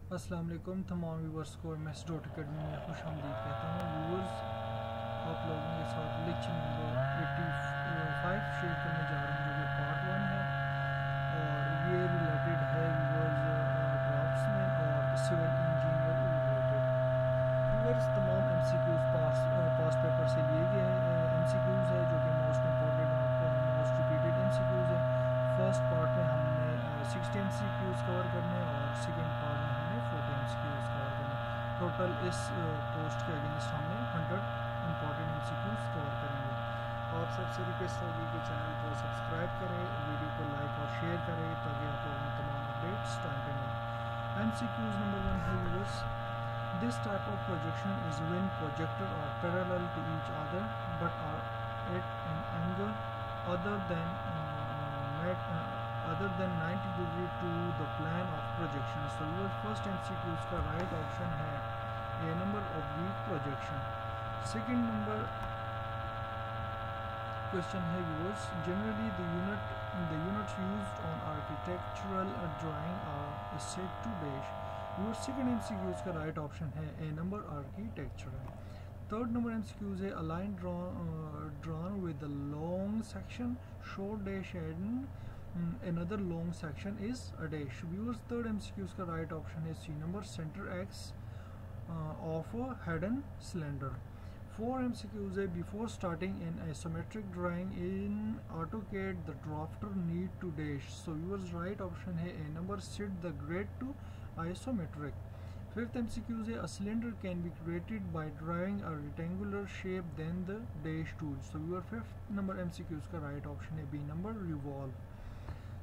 अस्सलाम वालेकुम तमाम व्यूवर्स को एमएस डॉट अकेडमी में खुश आमदीद कहता हूँ। व्यूवर्स, आप लोगों के साथ लेक्चर नंबर 85 शेयर करने जा रहा हूँ, जो कि पार्ट 1 है और ये रिलेटेड है व्यूवर्स ड्राफ्ट्समैन और सिविल इंजीनियर रिलेटेड। व्यूवर्स, तमाम एमसीक्यूज पास पेपर से लिए गए एमसीक्यूज है, जो कि most important most repeated MCQs है। फर्स्ट पार्ट में हमने 60 एमसीक्यूज कवर करने और सेकेंड पार्ट में हमने 40 एमसीक्यूज कवर करने। टोटल इस पोस्ट के अगेंस्ट हमने 100 इंपॉर्टेंट एमसीक्यूज कवर करेंगे। आप सबसे रिक्वेस्ट होगी कि चैनल को सब्सक्राइब करें, वीडियो को लाइक और शेयर करें ताकि आप लोगों को तमाम अपडेट्स टाइम पे मिलें। एमसीक्यूज नंबर 1 है viewers, this type of projection is when projectors are parallel to each other but are at an angle other than other than 90 degree to the plane of projection. So your first MCQ का right option है A number oblique projection. Second number question है viewers, generally the units used on architectural drawing are said to dash. Your second MCQ का right option है A number architectural. Third number MCQ है a line drawn with a long section short dash and another long section is a dash. Viewers, third MCQ का right option है C number center X of a hidden cylinder. 4 MCQs है before starting an isometric drawing in AutoCAD the drafter need to dash. So yours right option है A number set the grid to isometric. Fifth MCQ है a cylinder can be created by drawing a rectangular shape then the dash tool. So your fifth number MCQ का right option है B number revolve.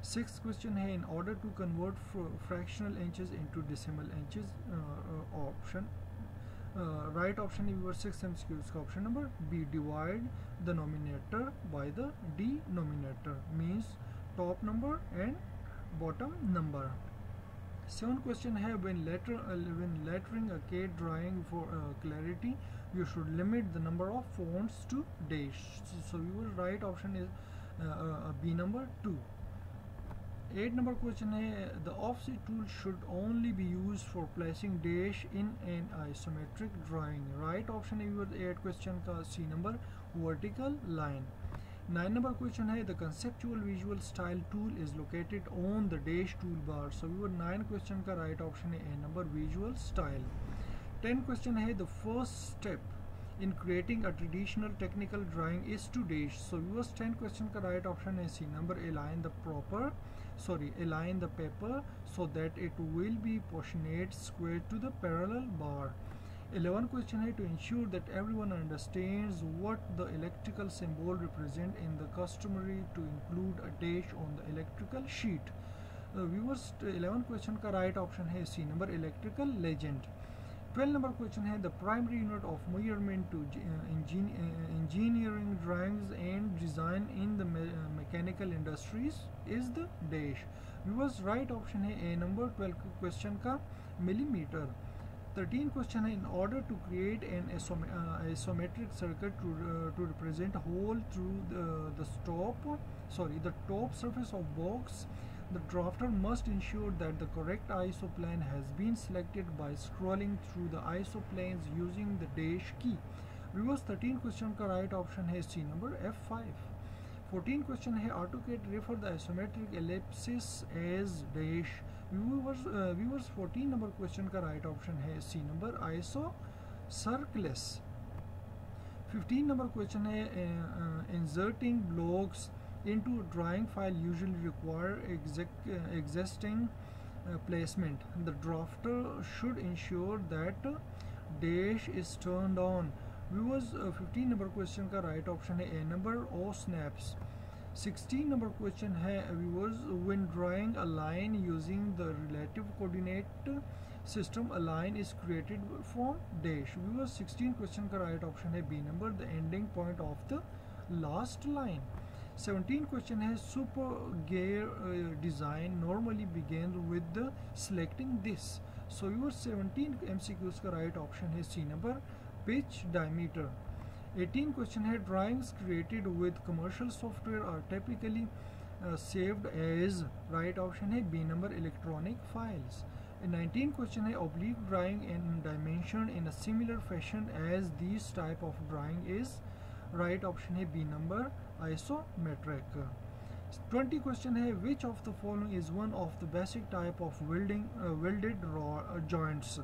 Sixth question है in order to convert fractional inches into decimal inches option right option is your 6th MCQ का option number B, divide the numerator by the denominator, means top number and bottom number. 7th question है when lettering a CAD drawing for clarity you should limit the number of fonts to dash. So your right option is B number 2. 8 number question है the offset tool should only be used for placing dash in an isometric drawing. Right option is your 8 question का C number vertical line. 9 number question है the conceptual visual style tool is located on the dash toolbar. So your 9 question का right option है A number visual style. 10 question है the first step in creating a traditional technical drawing is to dash. So yours 10 question का right option है C number align the paper so that it will be positioned square to the parallel bar. 11 question है to ensure that everyone understands what the electrical symbol represent in the customary to include a dash on the electrical sheet. Viewers 11 question का right option है C number electrical legend. 12 number question है the primary unit of measurement to engineering drawings and design in the mechanical industries is the dash. Viewers right option है A number 12 question का millimeter. 13 question है in order to create an isometric circuit to represent a hole through the top surface of box, the drafter must ensure that the correct isoplane has been selected by scrolling through the isoplanes using the dash key. Viewers 13 question का right option है C number F5. 14 question है AutoCAD refer the isometric ellipsis as dash. Viewers 14 number question का right option है C number isocircles. 15 number question है inserting blocks into drawing file usually require existing placement. The drafter should ensure that dash is turned on. Viewers 15 number question का right option है A number O snaps. 16 number question है viewers when drawing a line using the relative coordinate system a line is created from dash. Viewers 16 question का right option है B number the ending point of the last line. 17 question है super gear design normally begins with the selecting this. So your 17 MCQs का right option है C number pitch diameter. 18 question है drawings created with commercial software are typically saved as. Right option है B number electronic files. 19 question है oblique drawing in dimension in a similar fashion as these type of drawing is right option है B number isometric. 20 question है which of the following is one of the basic type of welded joints.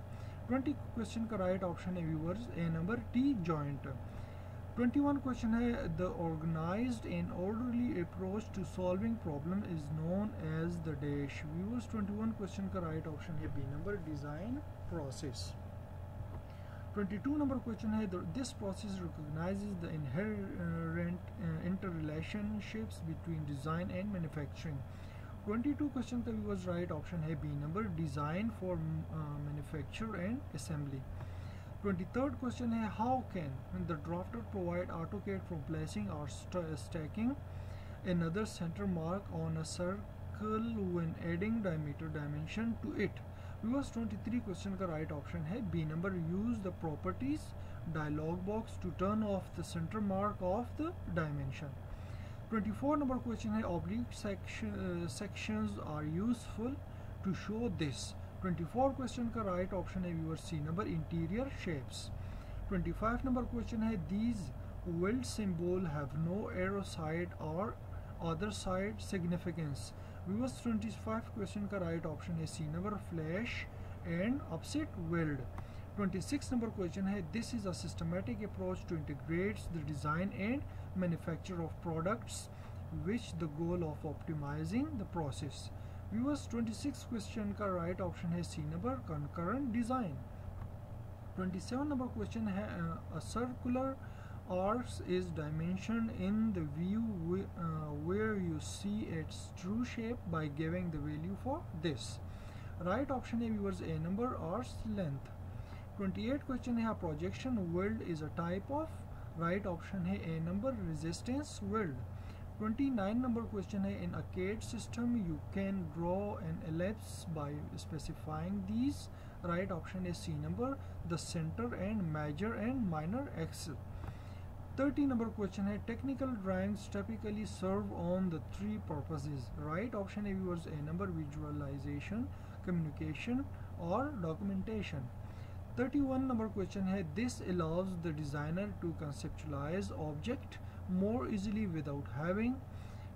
20 question का right option है viewers A number T joint. 21 question है the organized and orderly approach to solving problem is known as the dash. Viewers 21 question का right option है B number design process. 22 number question है this process recognizes the inherent interrelationships between design and manufacturing. 22 question का viewers right option है B number design for manufacture and assembly. 23rd question है how can the drafter provide AutoCAD for placing or stacking another center mark on a circle when adding diameter dimension to it. Viewers 23 question का right option है B number use the properties dialog box to turn off the center mark of the dimension. 24 number question है oblique sections are useful to show this. 24 question का right option है viewer C number interior shapes. 25 number question है these weld symbol have no arrow side or other side significance. Viewers 25 question का right option है C number flash and offset weld. 26 number question है this is a systematic approach to integrate the design and manufacture of products which the goal of optimizing the process. Viewers 26 question का right option है C number concurrent design. 27 number question है a circular arc is dimensioned in the view where you see its true shape by giving the value for this. Right option है viewers A number arc length. 28 question है a projection weld is a type of. Right option है A number resistance weld. 29 number question है in a CAD system you can draw an ellipse by specifying these. Right option is C number the center and major and minor axis. 30 number question है technical drawings typically serve on the three purposes. Right option is viewers A number visualization, communication or documentation. 31 number question है this allows the designer to conceptualize object more easily without having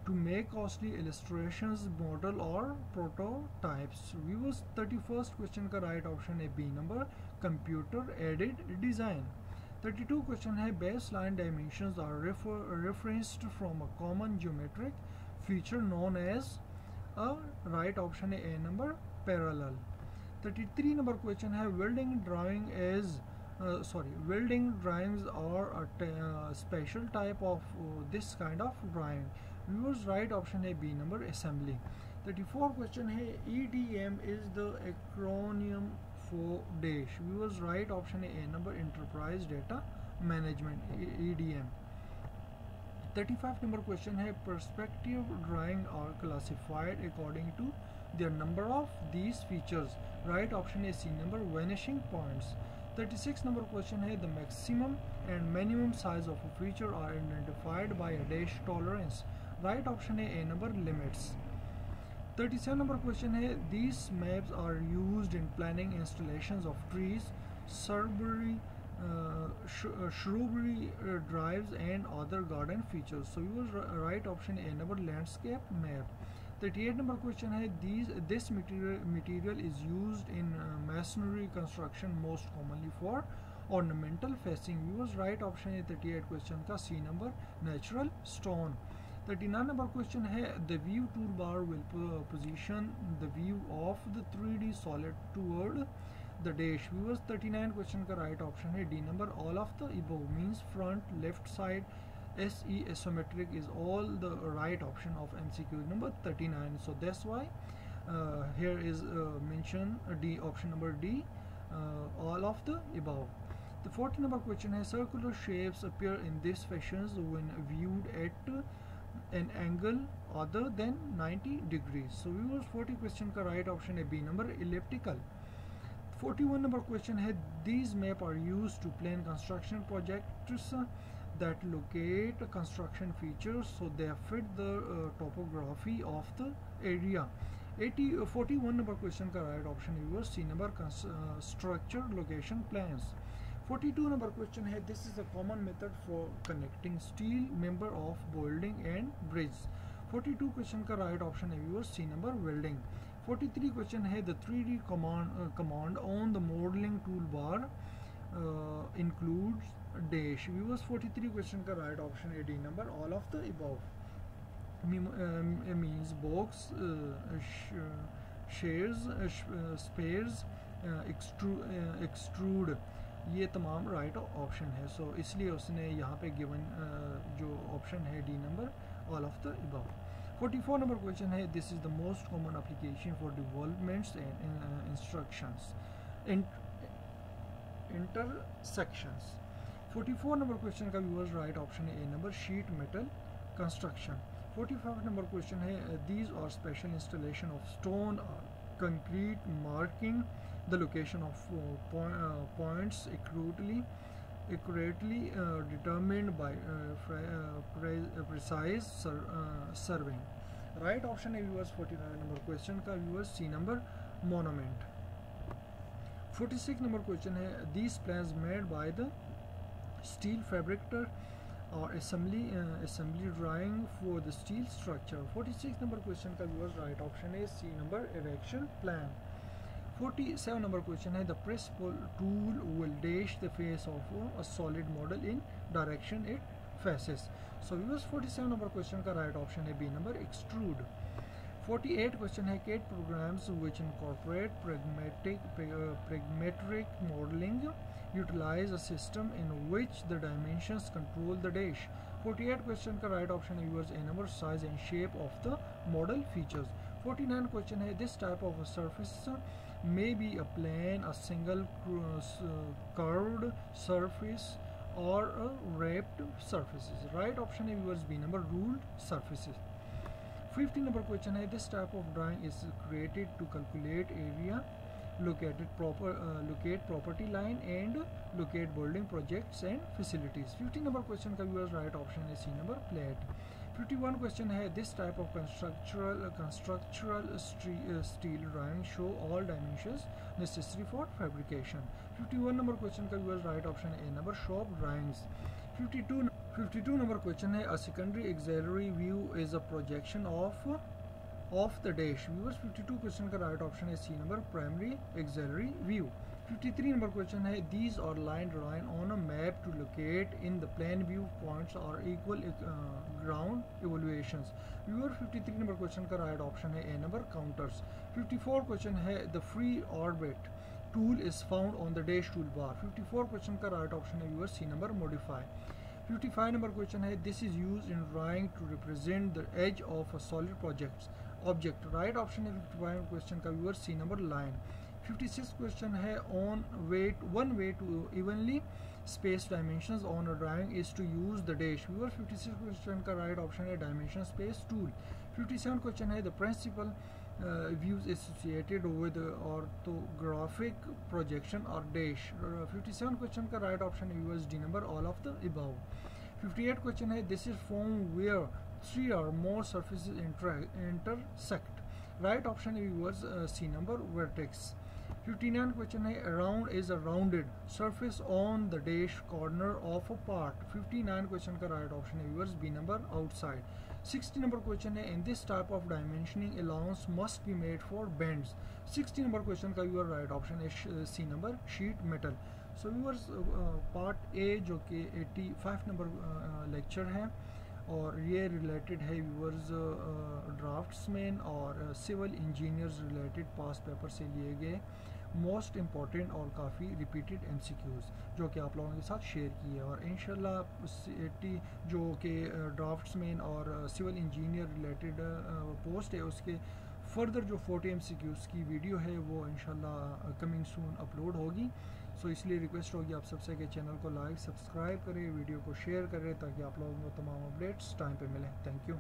to make costly illustrations, model or prototypes. Viewers 31st question का right option है B number computer aided design. 32 question है baseline dimensions are referenced from a common geometric feature known as a. Right option है A number parallel. 33 number question है welding drawing is welding drawings are a special type of this kind of drawing. Viewers right option है B number assembly. 34 question है EDM is the acronym for dash. Viewers right option है A number enterprise data management EDM. 35 number question है perspective drawing are classified according to their number of these features. Right option is C number vanishing points. 36 number question है the maximum and minimum size of a feature are identified by a dash tolerance. Right option है A number limits. 37 number question है these maps are used in planning installations of trees, shrubbery drives and other garden features. So you will right option A number landscape map. 38 number question है this material is used in masonry construction most commonly for ornamental facing. Viewers right option है 38 question का C number natural stone. 39 number question है the view toolbar will position the view of the 3D solid toward the dash. Viewers 39 question का right option है D number all of the above means front, left side, SE isometric is all the right option of MCQ number 39. So that's why here is mentioned D option number D all of the above. The 40 number question है circular shapes appear in this fashion when viewed at an angle other than 90 degrees. So viewers 40 question का right option है B number elliptical. 41 number question है these map are used to plan construction projects that locate construction features so they fit the topography of the area. 41 number question का right option है viewers C number structure location plans. 42 number question है this is a common method for connecting steel member of building and bridge. 42 question का right option है viewers C number welding. 43 question है the 3D command on the modelling toolbar includes dash. Viewers 43 question का right option है D number all of the above. means box, shares, spares, extrude, ये तमाम right option है। सो इसलिए उसने यहाँ पे गिवन जो ऑप्शन है D number all of the above. 44 number question है this is the most common application for developments and instructions intersections. 44 number question का व्यूअर्स राइट ऑप्शन है A number sheet metal construction. 45 number question है these are special installation of stone or concrete marking the location of points accurately determined by precise surveying। Right option है viewers 49 number question का viewers C number monument. 46 number question है these plans made by the steel fabricator और assembly drawing for the steel structure। 46 number question का viewers right option है C number erection plan. 47 number question है the press tool will dash the face of a solid model in direction it faces. So viewers 47 number question का right option है B number extrude. 48 question है CAD programs which incorporate pragmatic modeling utilize a system in which the dimensions control the dash। 48 question का right option है viewers A number size and shape of the model features. 49 question है this type of surface may be a plane, a single curved surface or a wrapped surfaces। right option है viewers B number ruled surfaces। 50 number question है this type of drawing is created to calculate area, locate property line and locate building projects and facilities। 50 number question का viewers right option है C number plate। 51 question है this type of constructural steel drawing show all dimensions necessary for fabrication। 51 number question का viewers right option है A number shop drawings। 52 number question है a secondary auxiliary view is a projection of the dash। viewers 52 question का right option है C number primary auxiliary view। 53 number question है these are line drawn on a map to locate in the plan view points or equal ground evaluations। viewer 53 number question का right option है A number counters। 54 question है the free orbit tool is found on the dash toolbar। 54 question का right option है viewer C number modify। 55 number question है this is used in drawing to represent the edge of a solid object। right option है 55 question का viewer C number line। 56 question है one way to evenly space dimensions on a drawing is to use the dash। viewer 56 question का right option है dimension space tool। 57 question है the principal views associated with orthographic projection or dash। 57 question का right option है viewers D number all of the above। 58 question है this is form where three or more surfaces intersect। right option है viewers C number vertex। 59 question है round is a rounded surface on the dash corner of a part। 59 question का right option है viewers B number outside। 60 number question है in this type of dimensioning allowance must be made for bends। 60 number question का viewer right option है C number sheet metal। so viewers part A जो कि 85 number lecture है और ये related है viewers draughtsman और सिविल इंजीनियर्स रिलेटेड पास paper से लिए गए मोस्ट इम्पॉर्टेंट और काफ़ी रिपीटेड MCQs जो कि आप लोगों के साथ शेयर किए और इंशाल्लाह जो कि ड्राफ्ट्समैन और सिविल इंजीनियर रिलेटेड पोस्ट है उसके फर्दर जो 40 MCQs की वीडियो है वो इंशाल्लाह कमिंग सून अपलोड होगी। सो इसलिए रिक्वेस्ट होगी आप सबसे कि चैनल को लाइक सब्सक्राइब करें, वीडियो को शेयर करें ताकि आप लोगों को तमाम अपडेट्स टाइम पे मिलें। Thank you.